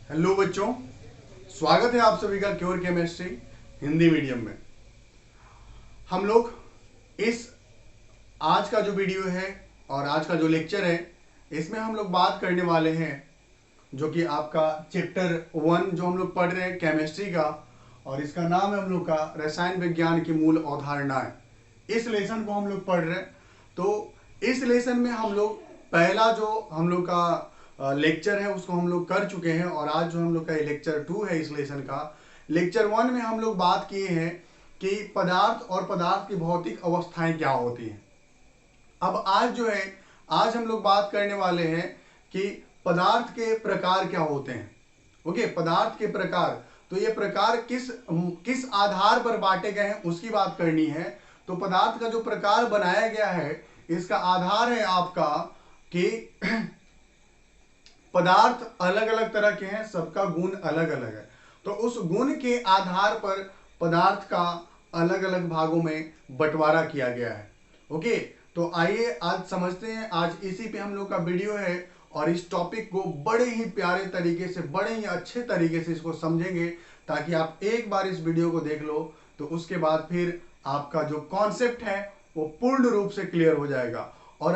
Hello बच्चों, स्वागत है आप सभी का क्योर केमिस्ट्री हिंदी मीडियम में। हम लोग इस आज का जो वीडियो है और आज का जो लेक्चर है, इसमें हम लोग बात करने वाले हैं जो कि आपका चैप्टर 1 जो हम लोग पढ़ रहे हैं केमिस्ट्री का, और इसका नाम है हम लोग का रसायन विज्ञान की मूल अवधारणाएं। इस लेसन को हम लोग पढ़ रहे हैं। तो इस लेसन में हम लोग पहला जो हम लोग का लेक्चर है उसको हम लोग कर चुके हैं, और आज जो हम लोग का लेक्चर 2 है इस लेसन का। लेक्चर 1 में हम लोग बात किए हैं कि पदार्थ और पदार्थ की भौतिक अवस्थाएं क्या होती हैं। अब आज जो है, आज हम लोग बात करने वाले हैं कि पदार्थ के प्रकार क्या होते हैं। ओके, पदार्थ के प्रकार, तो ये प्रकार किस किस आधार पर बांटे गए हैं उसकी बात करनी है। तो पदार्थ का जो प्रकार बनाया गया है, इसका आधार है आपका कि पदार्थ अलग अलग तरह के हैं, सबका गुण अलग अलग है। तो उस गुण के आधार पर पदार्थ का अलग अलग भागों में बंटवारा किया गया है। ओके, तो आइए आज समझते हैं। आज इसी पे हम लोग का वीडियो है, और इस टॉपिक को बड़े ही प्यारे तरीके से, बड़े ही अच्छे तरीके से इसको समझेंगे, ताकि आप एक बार इस वीडियो को देख लो तो उसके बाद फिर आपका जो कॉन्सेप्ट है वो पूर्ण रूप से क्लियर हो जाएगा। और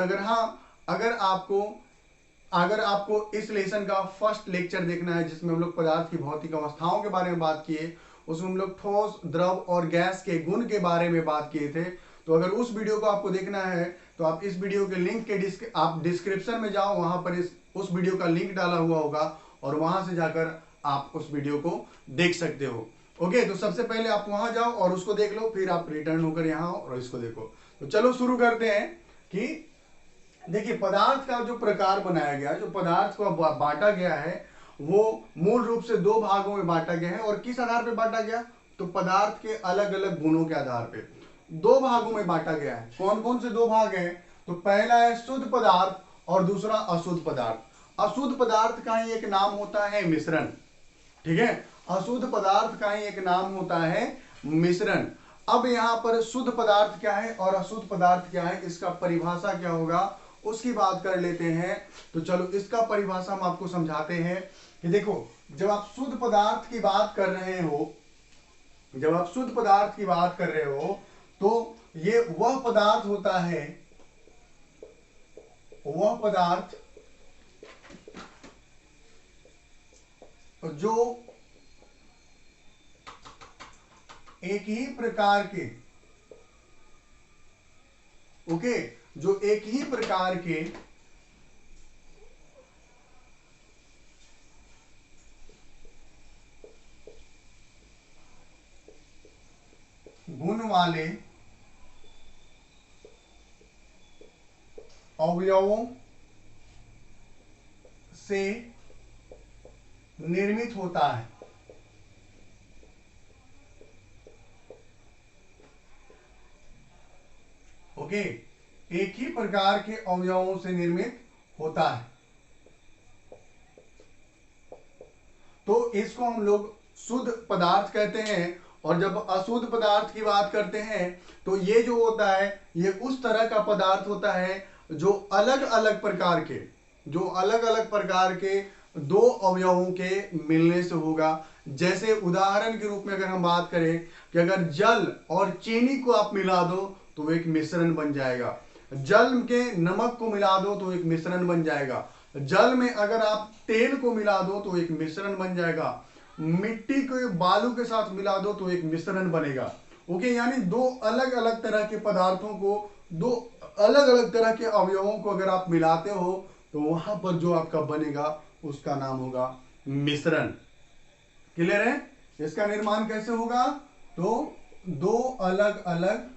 अगर आपको इस लेसन का फर्स्ट लेक्चर देखना है, जिसमें हम लोग पदार्थ की भौतिक अवस्थाओं के बारे में बात किए, उसमें हम लोग ठोस, द्रव और गैस के गुण के बारे में बात किए थे। तो अगर उस वीडियो को आपको देखना है तो आप इस वीडियो के लिंक के आप डिस्क्रिप्शन में जाओ, वहां पर उस वीडियो का लिंक डाला हुआ होगा, और वहां से जाकर आप उस वीडियो को देख सकते हो। ओके, तो सबसे पहले आप वहां जाओ और उसको देख लो, फिर आप रिटर्न होकर यहाँ आओ और इसको देखो। तो चलो शुरू करते हैं कि देखिए, पदार्थ का जो प्रकार बनाया गया, जो पदार्थ को बांटा गया है, वो मूल रूप से दो भागों में बांटा गया है। और किस आधार पर बांटा गया? तो पदार्थ के अलग अलग गुणों के आधार पे दो भागों में बांटा गया है। कौन कौन से दो भाग हैं? तो पहला है शुद्ध पदार्थ और दूसरा अशुद्ध पदार्थ। अशुद्ध पदार्थ का ही एक नाम होता है मिश्रण। ठीक है, अशुद्ध पदार्थ का ही एक नाम होता है मिश्रण। अब यहाँ पर शुद्ध पदार्थ क्या है और अशुद्ध पदार्थ क्या है, इसका परिभाषा क्या होगा उसकी बात कर लेते हैं। तो चलो इसका परिभाषा हम आपको समझाते हैं कि देखो, जब आप शुद्ध पदार्थ की बात कर रहे हो, जब आप शुद्ध पदार्थ की बात कर रहे हो, तो ये वह पदार्थ होता है, वह पदार्थ जो एक ही प्रकार के, ओके, जो एक ही प्रकार के गुण वाले अवयवों से निर्मित होता है। ओके, एक ही प्रकार के अवयवों से निर्मित होता है। तो इसको हम लोग शुद्ध पदार्थ कहते हैं। और जब अशुद्ध पदार्थ की बात करते हैं, तो ये जो होता है, ये उस तरह का पदार्थ होता है जो अलग अलग प्रकार के दो अवयवों के मिलने से होगा। जैसे उदाहरण के रूप में अगर हम बात करें कि अगर जल और चीनी को आप मिला दो तो एक मिश्रण बन जाएगा। जल के नमक को मिला दो तो एक मिश्रण बन जाएगा। जल में अगर आप तेल को मिला दो तो एक मिश्रण बन जाएगा। मिट्टी को बालू के साथ मिला दो तो एक मिश्रण बनेगा। ओके, यानी दो अलग अलग तरह के पदार्थों को, दो अलग अलग तरह के अवयवों को अगर आप मिलाते हो तो वहां पर जो आपका बनेगा उसका नाम होगा मिश्रण। क्लियर है? इसका निर्माण कैसे होगा? तो दो अलग अलग,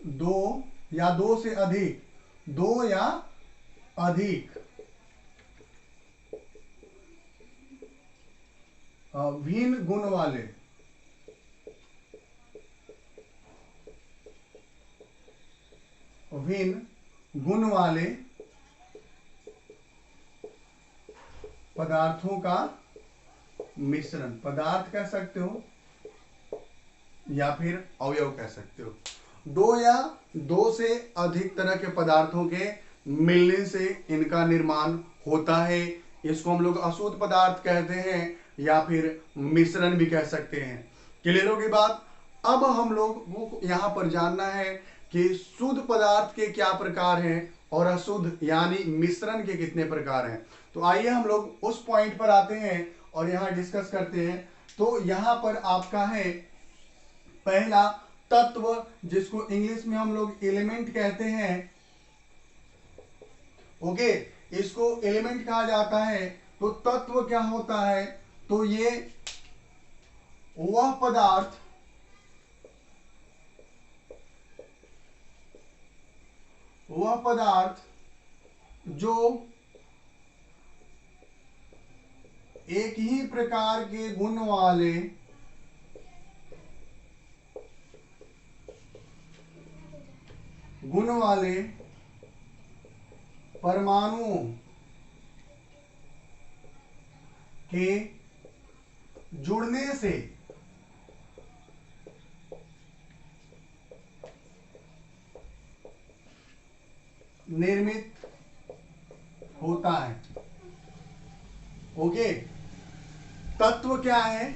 दो या दो से अधिक, दो या अधिक भिन्न गुण वाले, भिन्न गुण वाले पदार्थों का मिश्रण, पदार्थ कह सकते हो या फिर अवयव कह सकते हो। दो या दो से अधिक तरह के पदार्थों के मिलने से इनका निर्माण होता है। इसको हम लोग अशुद्ध पदार्थ कहते हैं या फिर मिश्रण भी कह सकते हैं। क्लियर होगी बात। अब हम लोग को यहाँ पर जानना है कि शुद्ध पदार्थ के क्या प्रकार हैं और अशुद्ध यानी मिश्रण के कितने प्रकार हैं। तो आइए हम लोग उस पॉइंट पर आते हैं और यहाँ डिस्कस करते हैं। तो यहाँ पर आपका है पहला तत्व, जिसको इंग्लिश में हम लोग एलिमेंट कहते हैं। ओके, इसको एलिमेंट कहा जाता है। तो तत्व क्या होता है? तो ये वह पदार्थ जो एक ही प्रकार के गुण वाले परमाणुओं के जुड़ने से निर्मित होता है। ओके, तत्व क्या है?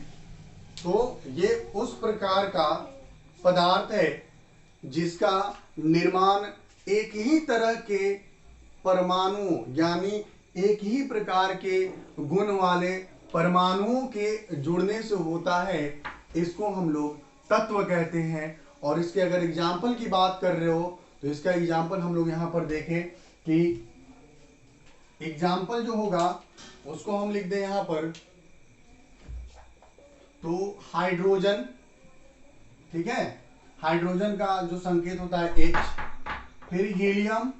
तो ये उस प्रकार का पदार्थ है जिसका निर्माण एक ही तरह के परमाणुओं यानी एक ही प्रकार के गुण वाले परमाणुओं के जुड़ने से होता है। इसको हम लोग तत्व कहते हैं। और इसके अगर एग्जाम्पल की बात कर रहे हो तो इसका एग्जाम्पल हम लोग यहाँ पर देखें कि एग्जाम्पल जो होगा उसको हम लिख दें यहाँ पर। तो हाइड्रोजन, ठीक है, हाइड्रोजन का जो संकेत होता है H, फिर हीलियम,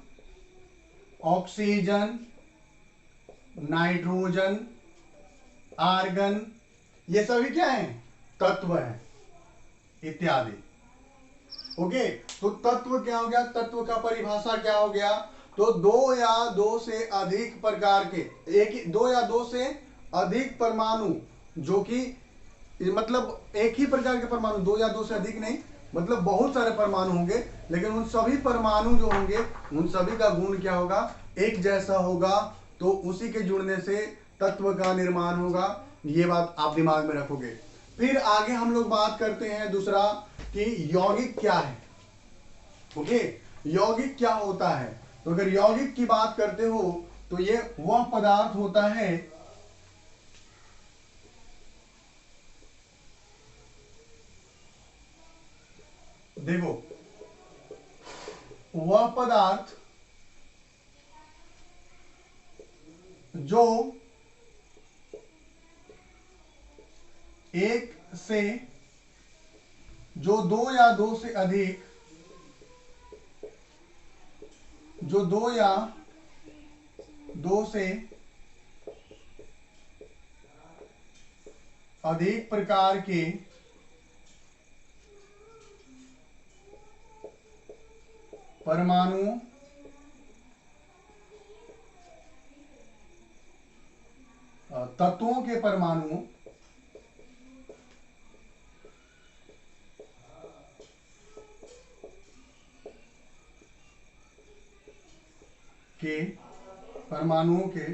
ऑक्सीजन, नाइट्रोजन, आर्गन, ये सभी क्या है? तत्व है इत्यादि। ओके, तो तत्व क्या हो गया? तत्व का परिभाषा क्या हो गया? तो दो या दो से अधिक प्रकार के दो या दो से अधिक परमाणु, जो कि मतलब एक ही प्रकार के परमाणु, दो या दो से अधिक नहीं, मतलब बहुत सारे परमाणु होंगे, लेकिन उन सभी परमाणु जो होंगे उन सभी का गुण क्या होगा? एक जैसा होगा। तो उसी के जुड़ने से तत्व का निर्माण होगा। ये बात आप दिमाग में रखोगे। फिर आगे हम लोग बात करते हैं दूसरा कि यौगिक क्या है। ओके, यौगिक क्या होता है? तो अगर यौगिक की बात करते हो तो ये वह पदार्थ होता है देखो, वह पदार्थ जो दो या दो से अधिक, जो दो या दो से अधिक प्रकार के परमाणुओं तत्वों के परमाणुओं के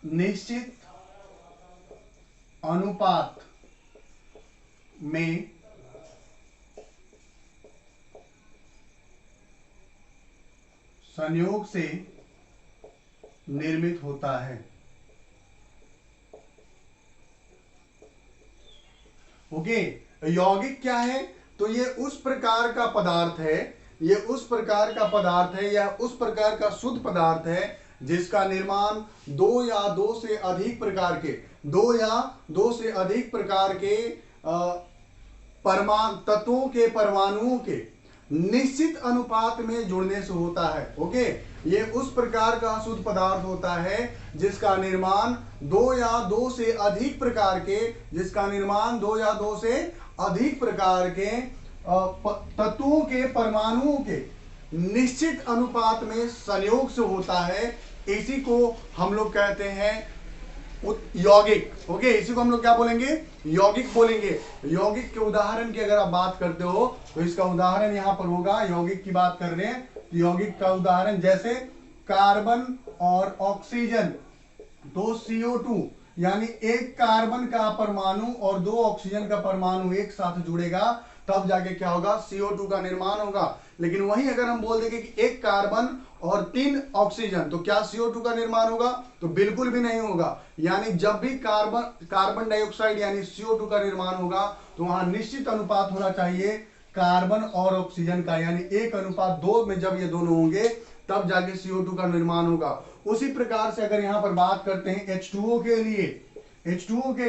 निश्चित अनुपात में संयोग से निर्मित होता है। ओके, यौगिक क्या है? तो ये उस प्रकार का पदार्थ है, ये उस प्रकार का पदार्थ है या उस प्रकार का शुद्ध पदार्थ है जिसका निर्माण दो या दो से अधिक प्रकार के तत्वों के परमाणुओं के निश्चित अनुपात में जुड़ने से होता है। ओके, ये उस प्रकार का शुद्ध पदार्थ होता है जिसका निर्माण दो या दो से अधिक प्रकार के तत्वों के परमाणुओं के निश्चित अनुपात में संयोग से होता है। इसी को हम लोग कहते हैं यौगिक। ओके, इसी को हम लोग क्या बोलेंगे? यौगिक बोलेंगे। यौगिक के उदाहरण की अगर आप बात करते हो तो इसका उदाहरण यहां पर होगा। यौगिक की बात कर रहे हैं, यौगिक का उदाहरण जैसे कार्बन और ऑक्सीजन, तो CO2 यानी एक कार्बन का परमाणु और दो ऑक्सीजन का परमाणु एक साथ जुड़ेगा, तब जाके क्या होगा, CO2 का निर्माण होगा। लेकिन वहीं अगर हम बोल देंगे कि एक कार्बन और 3 ऑक्सीजन, तो क्या CO2 का निर्माण होगा? तो बिल्कुल भी नहीं होगा। यानी जब भी कार्बन डाइऑक्साइड यानी CO2 का निर्माण होगा, तो वहां निश्चित अनुपात होना चाहिए कार्बन और ऑक्सीजन का, यानी 1:2 में जब ये दोनों होंगे तब जाके CO2 का निर्माण होगा। उसी प्रकार से अगर यहां पर बात करते हैं H2O के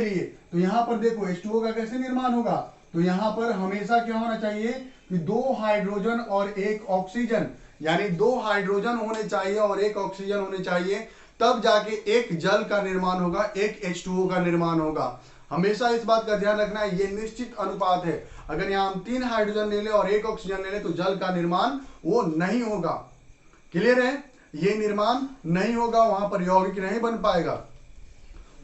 लिए, तो यहां पर देखो H2O का कैसे निर्माण होगा, तो यहां पर हमेशा क्या होना चाहिए कि 2 हाइड्रोजन और 1 ऑक्सीजन, यानी 2 हाइड्रोजन होने चाहिए और 1 ऑक्सीजन होने चाहिए, तब जाके एक जल का निर्माण होगा, एक H2O का निर्माण होगा। हमेशा इस बात का ध्यान रखना है, ये निश्चित अनुपात है। अगर यहां हम 3 हाइड्रोजन ले ले और 1 ऑक्सीजन ले ले तो जल का निर्माण वो नहीं होगा। क्लियर है? ये निर्माण नहीं होगा, वहां पर यौगिक नहीं बन पाएगा।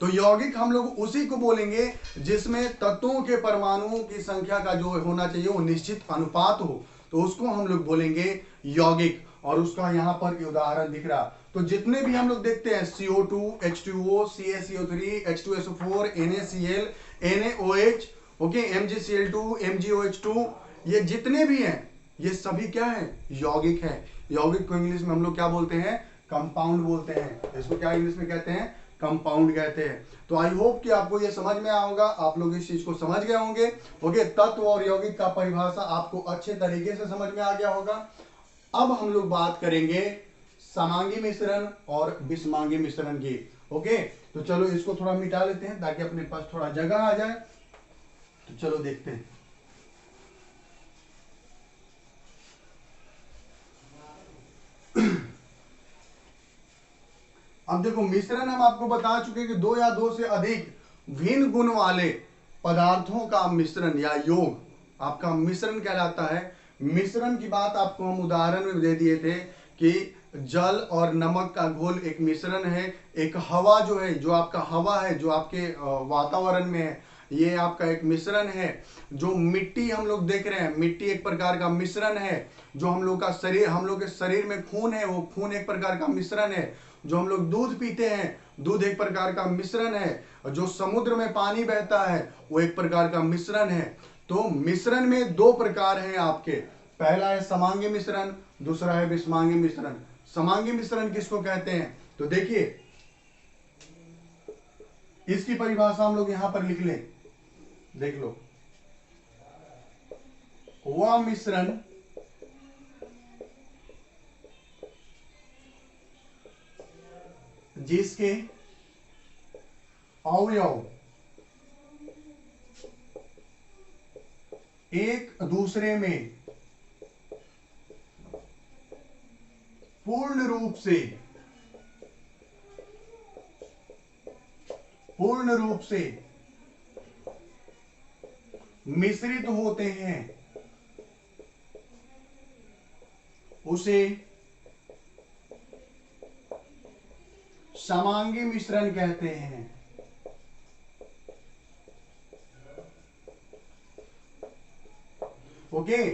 तो यौगिक हम लोग उसी को बोलेंगे जिसमें तत्वों के परमाणुओं की संख्या का जो होना चाहिए वो निश्चित अनुपात हो, तो उसको हम लोग बोलेंगे यौगिक। और उसका यहां पर उदाहरण दिख रहा, तो जितने भी हम लोग देखते हैं CO2, H2O, CaCO3, H2SO4, NaCl, NaOH, okay, MgCl2, MgOH2, ये जितने भी हैं ये सभी क्या है, यौगिक है। यौगिक को इंग्लिश में हम लोग क्या बोलते हैं, कंपाउंड बोलते हैं। इसको क्या इंग्लिश में कहते हैं, कंपाउंड कहते हैं। तो आई होप कि आपको ये समझ में आया होगा, आप लोग इस चीज को समझ गए होंगे। ओके, तत्व और यौगिक का परिभाषा आपको अच्छे तरीके से समझ में आ गया होगा। अब हम लोग बात करेंगे समांगी मिश्रण और विषमांगी मिश्रण की। ओके, तो चलो इसको थोड़ा मिटा लेते हैं ताकि अपने पास थोड़ा जगह आ जाए। तो चलो देखते हैं। अब देखो, मिश्रण हम आपको बता चुके हैं कि 2 या 2 से अधिक भिन्न गुण वाले पदार्थों का मिश्रण या योग आपका मिश्रण कहलाता है। मिश्रण की बात आपको हम उदाहरण में दे दिए थे कि जल और नमक का घोल एक मिश्रण है। एक हवा जो है, जो आपका हवा है, जो आपके वातावरण में है, ये आपका एक मिश्रण है। जो मिट्टी हम लोग देख रहे हैं, मिट्टी एक प्रकार का मिश्रण है। जो हम लोग का शरीर, हम लोग के शरीर में खून है, वो खून एक प्रकार का मिश्रण है। जो हम लोग दूध पीते हैं, दूध एक प्रकार का मिश्रण है। जो समुद्र में पानी बहता है वो एक प्रकार का मिश्रण है। तो मिश्रण में 2 प्रकार हैं आपके, पहला है समांगी मिश्रण, दूसरा है विषमांगी मिश्रण। समांगी मिश्रण किसको कहते हैं, तो देखिए इसकी परिभाषा हम लोग यहां पर लिख लें, देख लो। वह मिश्रण जिसके अवयव एक दूसरे में पूर्ण रूप से मिश्रित होते हैं, उसे समांगी मिश्रण कहते हैं। ओके,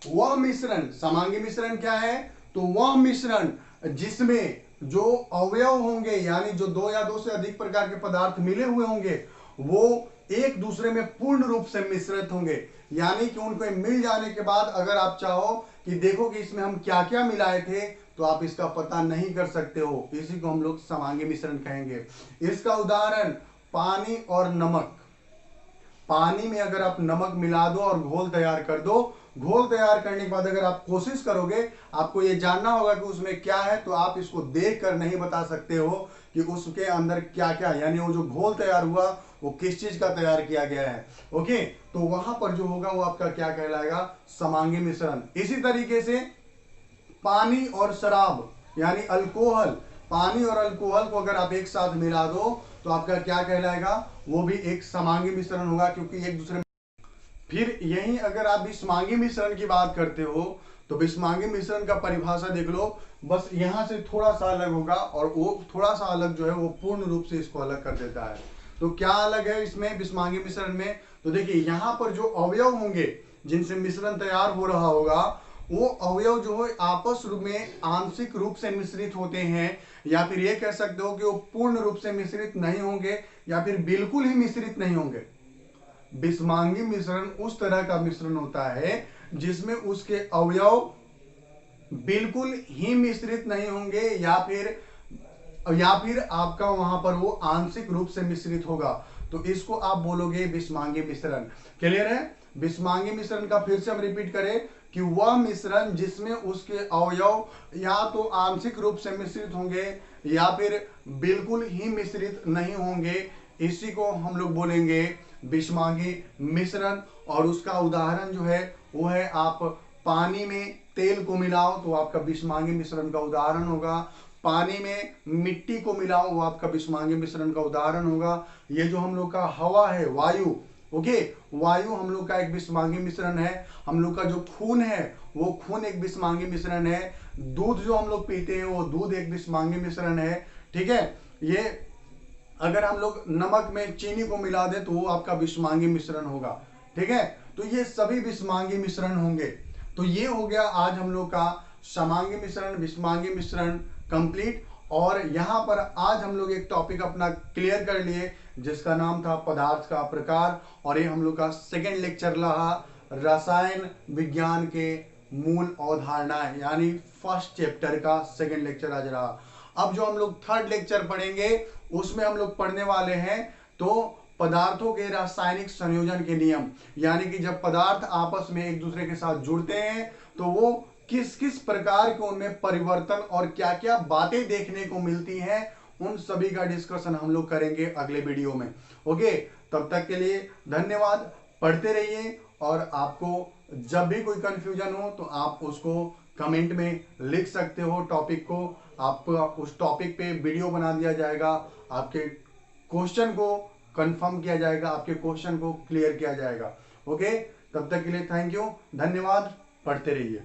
वह मिश्रण, समांगी मिश्रण क्या है, तो वह मिश्रण जिसमें जो अवयव होंगे, यानी जो 2 या 2 से अधिक प्रकार के पदार्थ मिले हुए होंगे, वो एक दूसरे में पूर्ण रूप से मिश्रित होंगे। यानी कि उनको मिल जाने के बाद अगर आप चाहो कि देखो कि इसमें हम क्या क्या मिलाए थे, तो आप इसका पता नहीं कर सकते हो। इसी को हम लोग समांगी मिश्रण कहेंगे। इसका उदाहरण पानी और नमक। पानी में अगर आप नमक मिला दो और घोल तैयार कर दो, घोल तैयार करने के बाद अगर आप कोशिश करोगे, आपको ये जानना होगा कि उसमें क्या है, तो आप इसको देखकर नहीं बता सकते हो कि उसके अंदर क्या क्या, यानी वो जो घोल तैयार हुआ वो किस चीज का तैयार किया गया है। ओके, तो वहां पर जो होगा वो आपका क्या कहलाएगा, समांगी मिश्रण। इसी तरीके से पानी और शराब यानी अल्कोहल, पानी और अल्कोहल को अगर आप एक साथ मिला दो तो आपका क्या कहलाएगा, वो भी एक समांगी मिश्रण होगा, क्योंकि एक दूसरे में। फिर यही अगर आप विषमांगी मिश्रण की बात करते हो, तो विषमांगी मिश्रण का परिभाषा देख लो, बस यहां से थोड़ा सा अलग होगा, और वो थोड़ा सा अलग जो है वो पूर्ण रूप से इसको अलग कर देता है। तो क्या अलग है इसमें विषमांगी मिश्रण में, तो देखिए यहां पर जो अवयव होंगे जिनसे मिश्रण तैयार हो रहा होगा, वो अवयव जो है आपस में आंशिक रूप से मिश्रित होते हैं, या फिर ये कह सकते हो कि वो पूर्ण रूप से मिश्रित नहीं होंगे, या फिर बिल्कुल ही मिश्रित नहीं होंगे। विषमांगी मिश्रण उस तरह का मिश्रण होता है जिसमें उसके अवयव बिल्कुल ही मिश्रित नहीं होंगे, या फिर आपका वहां पर वो आंशिक रूप से मिश्रित होगा, तो इसको आप बोलोगे विषमांगी मिश्रण। क्लियर है? विषमांगी मिश्रण का फिर से हम रिपीट करें कि वह मिश्रण जिसमें उसके अवयव या तो आंशिक रूप से मिश्रित होंगे या फिर बिल्कुल ही मिश्रित नहीं होंगे, इसी को हम लोग बोलेंगे विषमांगी मिश्रण। और उसका उदाहरण जो है वो है, आप पानी में तेल को मिलाओ तो आपका विषमांगी मिश्रण का उदाहरण होगा, पानी में मिट्टी को मिलाओ वो आपका विषमांगी मिश्रण का उदाहरण होगा। ये जो हम लोग का हवा है, वायु, ओके, वायु हम लोग का एक विषमांगी मिश्रण है। हम लोग का जो खून है वो खून एक विषमांगी मिश्रण है। दूध जो हम लोग पीते हैं वो दूध एक विषमांगी मिश्रण है। ठीक है? ये अगर हम लोग नमक में चीनी को मिला दें तो वो आपका विषमांगी मिश्रण होगा। ठीक है? तो ये सभी विषमांगी मिश्रण होंगे। तो ये हो गया आज हम लोग का समांगी मिश्रण, विषमांगी मिश्रण कंप्लीट। और यहाँ पर आज हम लोग एक टॉपिक अपना क्लियर कर लिए जिसका नाम था पदार्थ का प्रकार, और ये हम लोग का सेकेंड लेक्चर रहा, रसायन विज्ञान के मूल अवधारणाएं, यानी फर्स्ट चैप्टर का सेकेंड लेक्चर आज रहा। अब जो हम लोग थर्ड लेक्चर पढ़ेंगे उसमें हम लोग पढ़ने वाले हैं तो पदार्थों के रासायनिक संयोजन के नियम, यानी कि जब पदार्थ आपस में एक दूसरे के साथ जुड़ते हैं तो वो किस किस प्रकार के उनमें परिवर्तन और क्या क्या बातें देखने को मिलती हैं, उन सभी का डिस्कशन हम लोग करेंगे अगले वीडियो में। ओके, तब तक के लिए धन्यवाद। पढ़ते रहिए, और आपको जब भी कोई कंफ्यूजन हो तो आप उसको कमेंट में लिख सकते हो। टॉपिक को आपको उस टॉपिक पे वीडियो बना दिया जाएगा, आपके क्वेश्चन को कंफर्म किया जाएगा, आपके क्वेश्चन को क्लियर किया जाएगा। ओके, तब तक के लिए थैंक यू, धन्यवाद। पढ़ते रहिए।